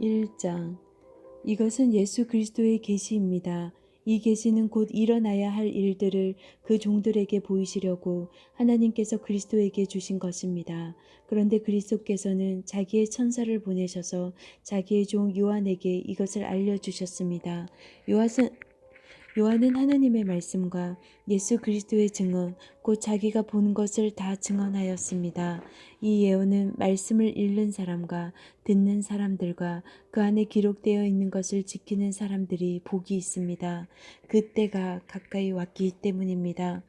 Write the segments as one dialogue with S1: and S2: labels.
S1: 1장. 이것은 예수 그리스도의 계시입니다. 이 계시는 곧 일어나야 할 일들을 그 종들에게 보이시려고 하나님께서 그리스도에게 주신 것입니다. 그런데 그리스도께서는 자기의 천사를 보내셔서 자기의 종 요한에게 이것을 알려주셨습니다. 요한은 하나님의 말씀과 예수 그리스도의 증언, 곧 자기가 본 것을 다 증언하였습니다. 이 예언은 말씀을 읽는 사람과 듣는 사람들과 그 안에 기록되어 있는 것을 지키는 사람들이 복이 있습니다. 그때가 가까이 왔기 때문입니다.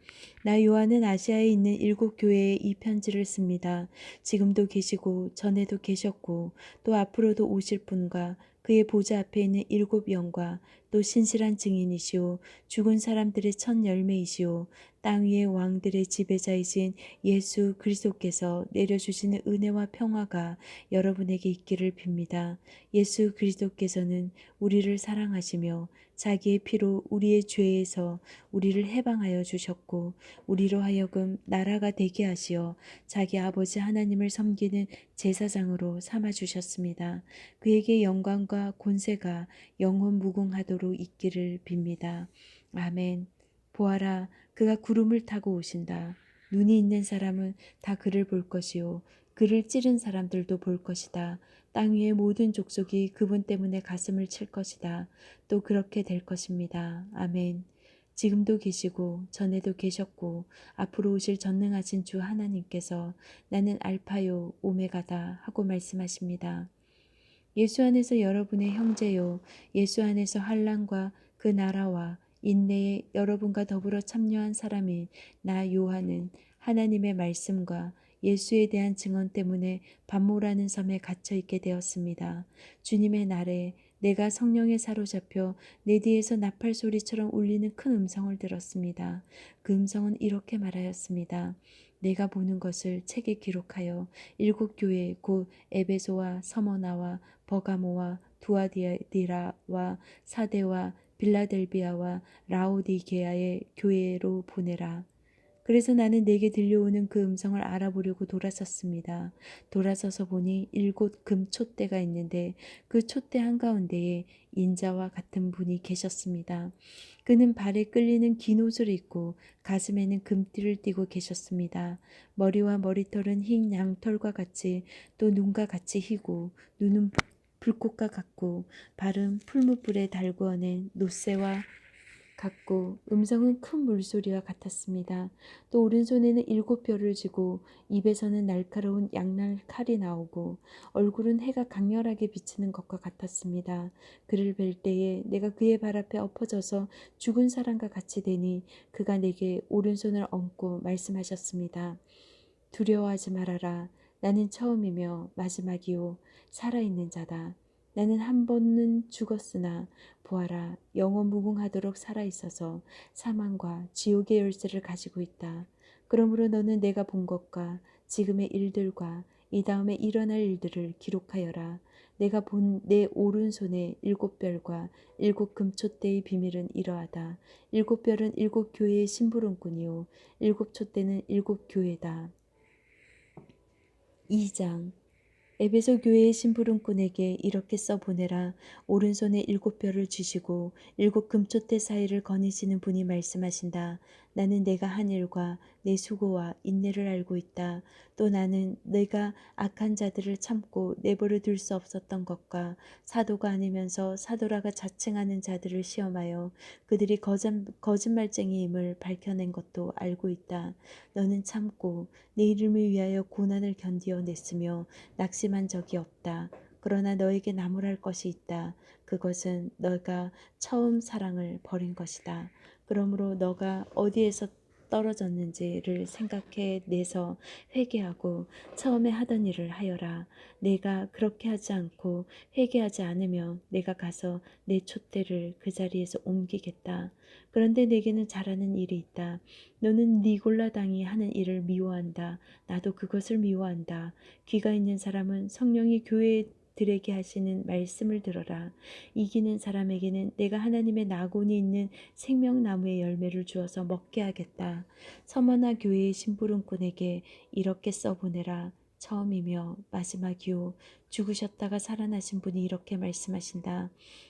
S1: 나 요한은 아시아에 있는 7교회에 이 편지를 씁니다. 지금도 계시고 전에도 계셨고 또 앞으로도 오실 분과 그의 보좌 앞에 있는 7영과 또 신실한 증인이시오 죽은 사람들의 첫 열매이시오 땅 위의 왕들의 지배자이신 예수 그리스도께서 내려주시는 은혜와 평화가 여러분에게 있기를 빕니다. 예수 그리스도께서는 우리를 사랑하시며 자기의 피로 우리의 죄에서 우리를 해방하여 주셨고 우리로 하여금 나라가 되게 하시어 자기 아버지 하나님을 섬기는 제사장으로 삼아 주셨습니다. 그에게 영광과 권세가 영원 무궁하도록 있기를 빕니다. 아멘. 보아라, 그가 구름을 타고 오신다. 눈이 있는 사람은 다 그를 볼 것이요 그를 찌른 사람들도 볼 것이다. 땅 위의 모든 족속이 그분 때문에 가슴을 칠 것이다. 또 그렇게 될 것입니다. 아멘. 지금도 계시고 전에도 계셨고 앞으로 오실 전능하신 주 하나님께서 나는 알파요 오메가다 하고 말씀하십니다. 예수 안에서 여러분의 형제요 예수 안에서 환난과 그 나라와 인내에 여러분과 더불어 참여한 사람인 나 요한은 하나님의 말씀과 예수에 대한 증언 때문에 반모라는 섬에 갇혀 있게 되었습니다. 주님의 날에 내가 성령에 사로잡혀 내 뒤에서 나팔 소리처럼 울리는 큰 음성을 들었습니다. 그 음성은 이렇게 말하였습니다. 내가 보는 것을 책에 기록하여 7교회 곧 에베소와 서머나와 버가모와 두아디라와 사데와 빌라델비아와 라오디게아의 교회로 보내라. 그래서 나는 내게 들려오는 그 음성을 알아보려고 돌아섰습니다. 돌아서서 보니 7금 촛대가 있는데 그 촛대 한가운데에 인자와 같은 분이 계셨습니다. 그는 발에 끌리는 긴 옷을 입고 가슴에는 금띠를 띠고 계셨습니다. 머리와 머리털은 흰 양털과 같이 또 눈과 같이 희고 눈은 불꽃과 같고 발은 풀무불에 달구어낸 노새와 같고 음성은 큰 물소리와 같았습니다. 또 오른손에는 7벼를 쥐고 입에서는 날카로운 양날 칼이 나오고 얼굴은 해가 강렬하게 비치는 것과 같았습니다. 그를 뵐 때에 내가 그의 발 앞에 엎어져서 죽은 사람과 같이 되니 그가 내게 오른손을 얹고 말씀하셨습니다. 두려워하지 말아라. 나는 처음이며 마지막이요 살아있는 자다. 나는 한 번은 죽었으나 보아라 영원 무궁하도록 살아있어서 사망과 지옥의 열쇠를 가지고 있다. 그러므로 너는 내가 본 것과 지금의 일들과 이 다음에 일어날 일들을 기록하여라. 내가 본 내 오른손의 7별과 7금촛대의 비밀은 이러하다. 7별은 7교회의 심부름꾼이요 7촛대는 7교회다. 2장. 에베소 교회의 심부름꾼에게 이렇게 써보내라. 오른손에 7벼를 쥐시고 7금촛대 사이를 거니시는 분이 말씀하신다. 나는 내가 한 일과 내 수고와 인내를 알고 있다. 또 나는 내가 악한 자들을 참고 내버려 둘 수 없었던 것과 사도가 아니면서 사도라가 자칭하는 자들을 시험하여 그들이 거짓말쟁이임을 밝혀낸 것도 알고 있다. 너는 참고 내 이름을 위하여 고난을 견디어냈으며 낙심한 적이 없다. 그러나 너에게 나무랄 것이 있다. 그것은 너가 처음 사랑을 버린 것이다. 그러므로 너가 어디에서 떨어졌는지를 생각해 내서 회개하고 처음에 하던 일을 하여라. 내가 그렇게 하지 않고 회개하지 않으면 내가 가서 내 촛대를 그 자리에서 옮기겠다. 그런데 내게는 잘하는 일이 있다. 너는 니골라당이 하는 일을 미워한다. 나도 그것을 미워한다. 귀가 있는 사람은 성령이 교회들에게 하시는 말씀을 들어라. 이기는 사람에게는 내가 하나님의 낙원이 있는 생명나무의 열매를 주어서 먹게 하겠다. 서머나 교회의 심부름꾼에게 이렇게 써보내라. 처음이며 마지막이요 죽으셨다가 살아나신 분이 이렇게 말씀하신다.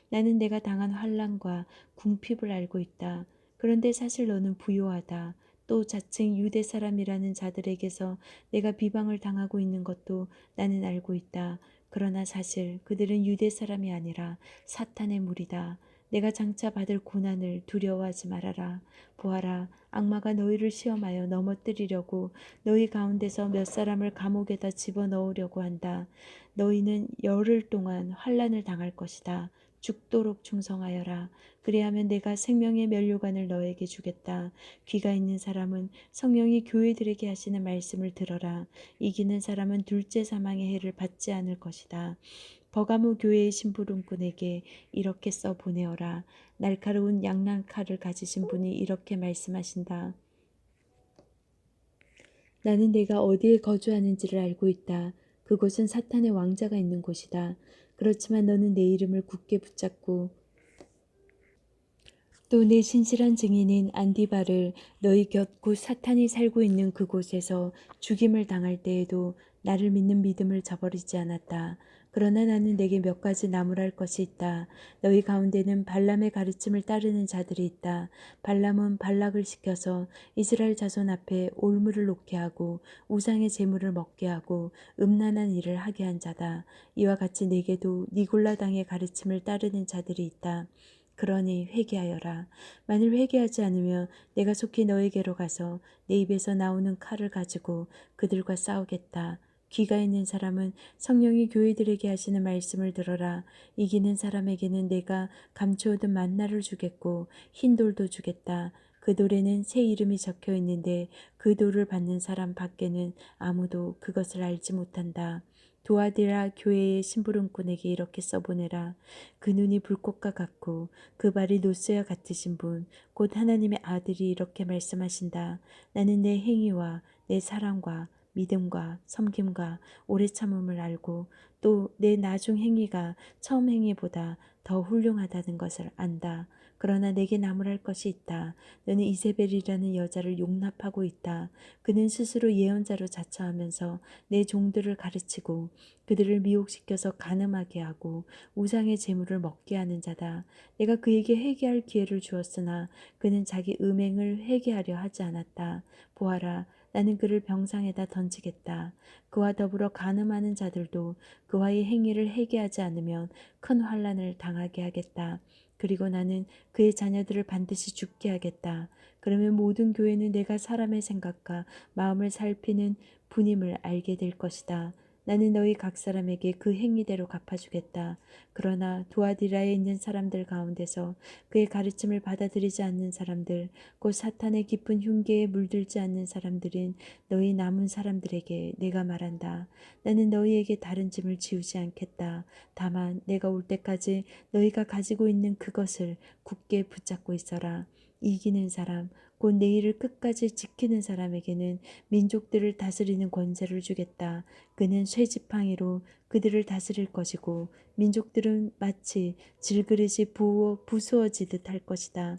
S1: 나는 내가 당한 환난과 궁핍을 알고 있다. 그런데 사실 너는 부요하다. 또 자칭 유대 사람이라는 자들에게서 내가 비방을 당하고 있는 것도 나는 알고 있다. 그러나 사실 그들은 유대 사람이 아니라 사탄의 무리다. 내가 장차 받을 고난을 두려워하지 말아라. 보아라, 악마가 너희를 시험하여 넘어뜨리려고 너희 가운데서 몇 사람을 감옥에다 집어넣으려고 한다. 너희는 열흘 동안 환난을 당할 것이다. 죽도록 충성하여라. 그리하면 내가 생명의 면류관을 너에게 주겠다. 귀가 있는 사람은 성령이 교회들에게 하시는 말씀을 들어라. 이기는 사람은 둘째 사망의 해를 받지 않을 것이다. 버가모 교회의 심부름꾼에게 이렇게 써 보내어라. 날카로운 양날칼을 가지신 분이 이렇게 말씀하신다. 나는 내가 어디에 거주하는지를 알고 있다. 그곳은 사탄의 왕자가 있는 곳이다. 그렇지만 너는 내 이름을 굳게 붙잡고 또 내 신실한 증인인 안디바를 너희 곁 곧 사탄이 살고 있는 그곳에서 죽임을 당할 때에도 나를 믿는 믿음을 저버리지 않았다. 그러나 나는 내게 몇 가지 나무랄 것이 있다. 너희 가운데는 발람의 가르침을 따르는 자들이 있다. 발람은 발락을 시켜서 이스라엘 자손 앞에 올무를 놓게 하고 우상의 제물을 먹게 하고 음란한 일을 하게 한 자다. 이와 같이 내게도 니골라 당의 가르침을 따르는 자들이 있다. 그러니 회개하여라. 만일 회개하지 않으면 내가 속히 너에게로 가서 내 입에서 나오는 칼을 가지고 그들과 싸우겠다. 귀가 있는 사람은 성령이 교회들에게 하시는 말씀을 들어라. 이기는 사람에게는 내가 감추어둔 만나를 주겠고 흰 돌도 주겠다. 그 돌에는 새 이름이 적혀 있는데 그 돌을 받는 사람 밖에는 아무도 그것을 알지 못한다. 도아디라 교회의 심부름꾼에게 이렇게 써보내라. 그 눈이 불꽃과 같고 그 발이 노스와 같으신 분, 곧 하나님의 아들이 이렇게 말씀하신다. 나는 내 행위와 내 사랑과 믿음과 섬김과 오래 참음을 알고 또 내 나중 행위가 처음 행위보다 더 훌륭하다는 것을 안다. 그러나 내게 나무랄 것이 있다. 너는 이세벨이라는 여자를 용납하고 있다. 그는 스스로 예언자로 자처하면서 내 종들을 가르치고 그들을 미혹시켜서 간음하게 하고 우상의 재물을 먹게 하는 자다. 내가 그에게 회개할 기회를 주었으나 그는 자기 음행을 회개하려 하지 않았다. 보아라, 나는 그를 병상에다 던지겠다. 그와 더불어 간음하는 자들도 그와의 행위를 회개하지 않으면 큰 환난을 당하게 하겠다. 그리고 나는 그의 자녀들을 반드시 죽게 하겠다. 그러면 모든 교회는 내가 사람의 생각과 마음을 살피는 분임을 알게 될 것이다. 나는 너희 각 사람에게 그 행위대로 갚아주겠다. 그러나 두아디라에 있는 사람들 가운데서 그의 가르침을 받아들이지 않는 사람들, 곧 사탄의 깊은 흉계에 물들지 않는 사람들인 너희 남은 사람들에게 내가 말한다. 나는 너희에게 다른 짐을 지우지 않겠다. 다만 내가 올 때까지 너희가 가지고 있는 그것을 굳게 붙잡고 있어라. 이기는 사람, 곧 내 일을 끝까지 지키는 사람에게는 민족들을 다스리는 권세를 주겠다. 그는 쇠지팡이로 그들을 다스릴 것이고 민족들은 마치 질그릇이 부수어지듯 할 것이다.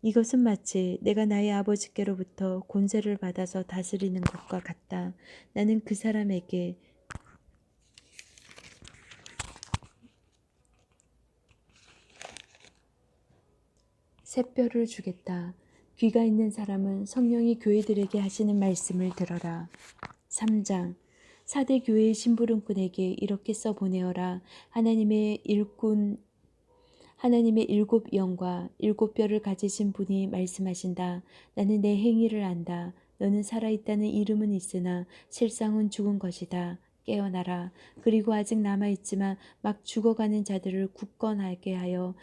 S1: 이것은 마치 내가 나의 아버지께로부터 권세를 받아서 다스리는 것과 같다. 나는 그 사람에게 샛별을 주겠다. 귀가 있는 사람은 성령이 교회들에게 하시는 말씀을 들어라. 3장 사대 교회의 심부름꾼에게 이렇게 써보내어라. 하나님의 일곱 영과 일곱 뼈를 가지신 분이 말씀하신다. 나는 내 행위를 안다. 너는 살아있다는 이름은 있으나 실상은 죽은 것이다. 깨어나라. 그리고 아직 남아있지만 막 죽어가는 자들을 굳건하게 하여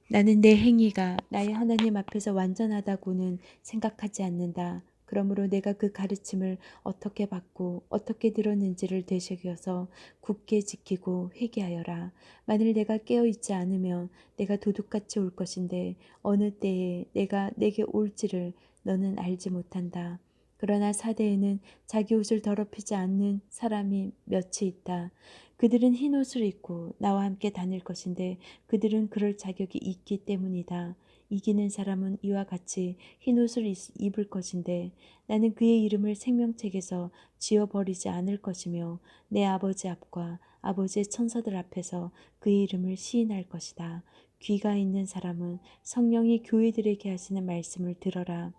S1: 나는 내 행위가 나의 하나님 앞에서 완전하다고는 생각하지 않는다. 그러므로 내가 그 가르침을 어떻게 받고 어떻게 들었는지를 되새겨서 굳게 지키고 회개하여라. 만일 내가 깨어있지 않으면 내가 도둑같이 올 것인데 어느 때에 내가 내게 올지를 너는 알지 못한다. 그러나 사대에는 자기 옷을 더럽히지 않는 사람이 몇이 있다. 그들은 흰 옷을 입고 나와 함께 다닐 것인데 그들은 그럴 자격이 있기 때문이다. 이기는 사람은 이와 같이 흰옷을 입을 것인데 나는 그의 이름을 생명책에서 지워버리지 않을 것이며 내 아버지 앞과 아버지의 천사들 앞에서 그의 이름을 시인할 것이다. 귀가 있는 사람은 성령이 교회들에게 하시는 말씀을 들어라.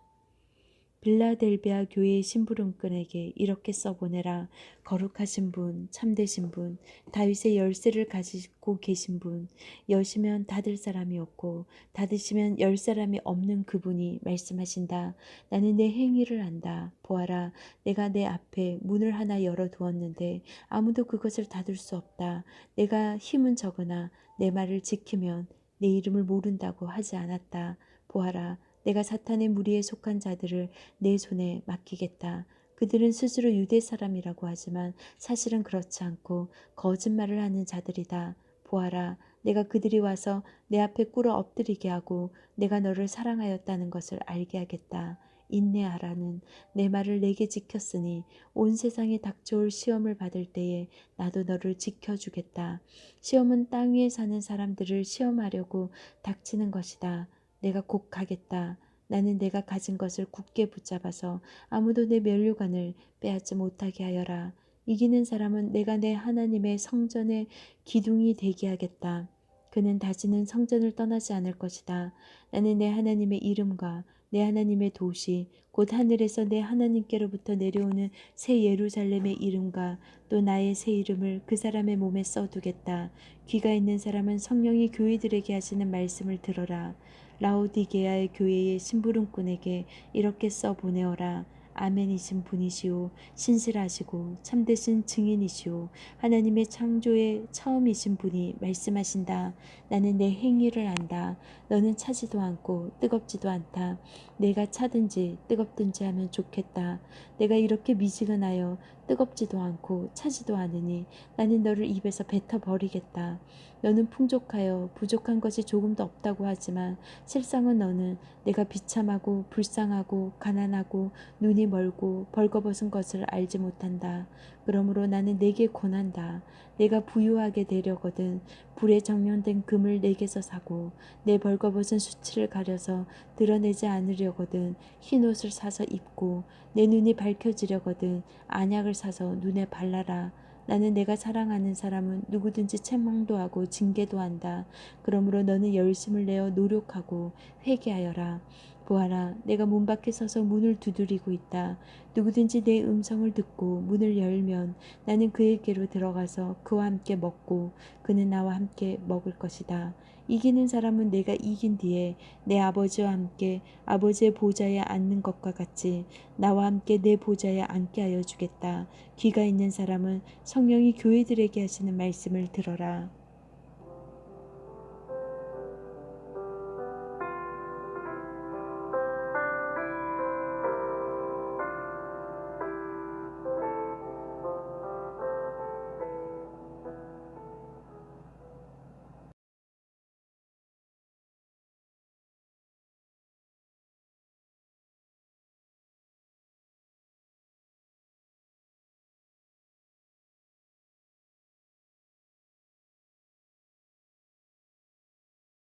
S1: 빌라델비아 교회의 심부름꾼에게 이렇게 써보내라. 거룩하신 분, 참되신 분, 다윗의 열쇠를 가지고 계신 분, 여시면 닫을 사람이 없고 닫으시면 열 사람이 없는 그분이 말씀하신다. 나는 내 행위를 안다. 보아라, 내가 내 앞에 문을 하나 열어두었는데 아무도 그것을 닫을 수 없다. 내가 힘은 적으나 내 말을 지키면 내 이름을 모른다고 하지 않았다. 보아라, 내가 사탄의 무리에 속한 자들을 내 손에 맡기겠다. 그들은 스스로 유대 사람이라고 하지만 사실은 그렇지 않고 거짓말을 하는 자들이다. 보아라, 내가 그들이 와서 내 앞에 꿇어 엎드리게 하고 내가 너를 사랑하였다는 것을 알게 하겠다. 인내하라는 내 말을 내게 지켰으니 온 세상에 닥쳐올 시험을 받을 때에 나도 너를 지켜주겠다. 시험은 땅 위에 사는 사람들을 시험하려고 닥치는 것이다. 내가 곧 가겠다. 나는 내가 가진 것을 굳게 붙잡아서 아무도 내 면류관을 빼앗지 못하게 하여라. 이기는 사람은 내가 내 하나님의 성전의 기둥이 되게 하겠다. 그는 다시는 성전을 떠나지 않을 것이다. 나는 내 하나님의 이름과 내 하나님의 도시 곧 하늘에서 내 하나님께로부터 내려오는 새 예루살렘의 이름과 또 나의 새 이름을 그 사람의 몸에 써두겠다. 귀가 있는 사람은 성령이 교회들에게 하시는 말씀을 들어라. 라오디게아의 교회의 심부름꾼에게 이렇게 써보내어라. 아멘이신 분이시오. 신실하시고 참되신 증인이시오. 하나님의 창조의 처음이신 분이 말씀하신다. 나는 내 행위를 안다. 너는 차지도 않고 뜨겁지도 않다. 내가 차든지 뜨겁든지 하면 좋겠다. 내가 이렇게 미지근하여 뜨겁지도 않고 차지도 않으니 나는 너를 입에서 뱉어버리겠다. 너는 풍족하여 부족한 것이 조금도 없다고 하지만 실상은 너는 내가 비참하고 불쌍하고 가난하고 눈이 멀고 벌거벗은 것을 알지 못한다. 그러므로 나는 내게 권한다. 내가 부유하게 되려거든 불에 정련된 금을 내게서 사고 내 벌거벗은 수치를 가려서 드러내지 않으려거든 흰옷을 사서 입고 내 눈이 밝혀지려거든 안약을 사서 눈에 발라라. 나는 내가 사랑하는 사람은 누구든지 책망도 하고 징계도 한다. 그러므로 너는 열심을 내어 노력하고 회개하여라. 보아라, 내가 문 밖에 서서 문을 두드리고 있다. 누구든지 내 음성을 듣고 문을 열면 나는 그에게로 들어가서 그와 함께 먹고 그는 나와 함께 먹을 것이다. 이기는 사람은 내가 이긴 뒤에 내 아버지와 함께 아버지의 보좌에 앉는 것과 같이 나와 함께 내 보좌에 앉게 하여 주겠다. 귀가 있는 사람은 성령이 교회들에게 하시는 말씀을 들어라.